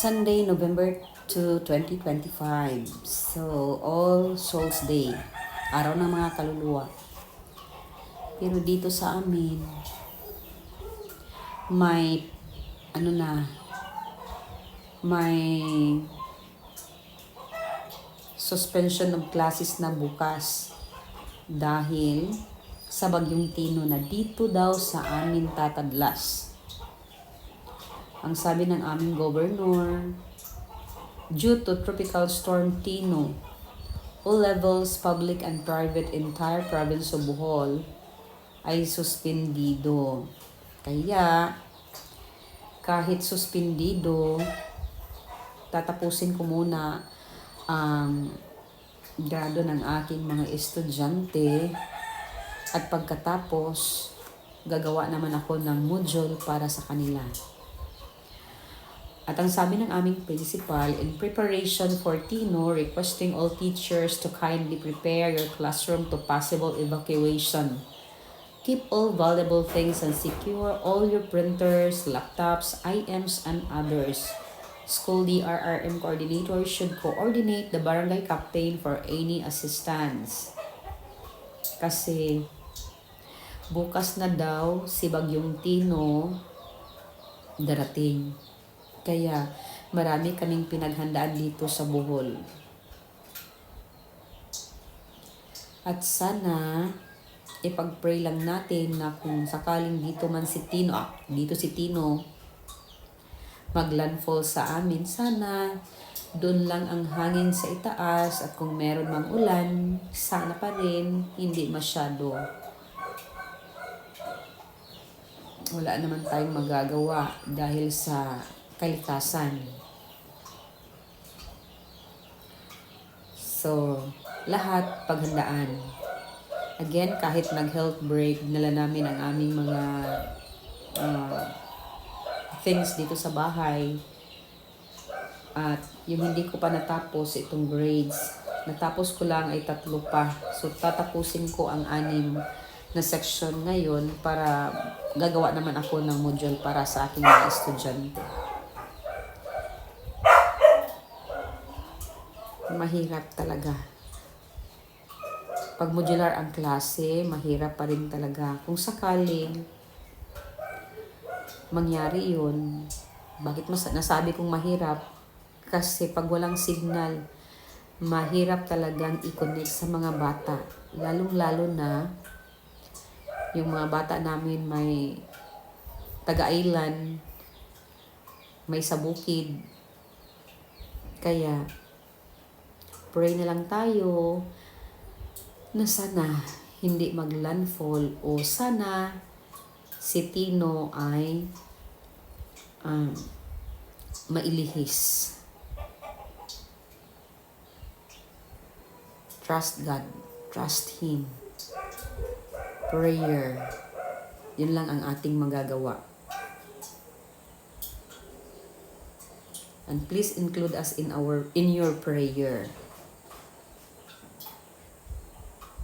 Sunday, November 2, 2025. So, All Souls Day. Araw ng mga kaluluwa. Pero dito sa amin, may, may suspension of classes na bukas. Dahil sa Bagyong Tino na dito daw sa amin tatadlas. Ang sabi ng aming governor, due to Tropical Storm Tino, all levels, public and private, entire province of Bohol ay suspendido. Kaya, kahit suspendido, tatapusin ko muna ang grado ng aking mga estudyante at pagkatapos, gagawa naman ako ng module para sa kanila. At ang sabi ng aming principal, in preparation for Tino, requesting all teachers to kindly prepare your classroom to possible evacuation. Keep all valuable things and secure all your printers, laptops, IMs, and others. School DRRM coordinator should coordinate the barangay captain for any assistance. Kasi bukas na daw si Bagyong Tino darating. Kaya marami kaming pinaghandaan dito sa Bohol. At sana ipag-pray lang natin na kung sakaling dito man si Tino, dito si Tino maglandfall sa amin, sana doon lang ang hangin sa itaas at kung meron mang ulan, sana pa rin hindi masyado. Wala naman tayong magagawa dahil sa kalikasan. So, lahat paghandaan. Again, kahit nag-health break, nala namin ang aming mga things dito sa bahay. At yung hindi ko pa natapos itong grades, natapos ko lang ay 3 pa. So, tatapusin ko ang 6 na section ngayon para gagawa naman ako ng module para sa aking mga estudyante. Mahirap talaga. Pag modular ang klase, mahirap pa rin talaga. Kung sakaling mangyari yun, bakit nasabi kong mahirap? Kasi pag walang signal, mahirap talagang i-connect sa mga bata. Lalong-lalo na yung mga bata namin may taga-island, may sa bukid. Kaya, pray na lang tayo na sana hindi mag-landfall o sana si Tino ay mailihis. Trust God. Trust Him. Prayer. Yun lang ang ating magagawa. And please include us in your prayer.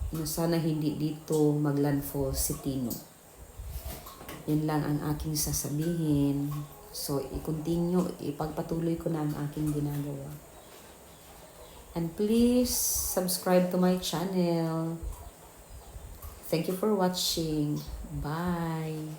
Na sana hindi dito maglandfall si Tino. Yan lang ang aking sasabihin. So, ipagpatuloy ko na ang aking ginagawa. And please subscribe to my channel. Thank you for watching. Bye.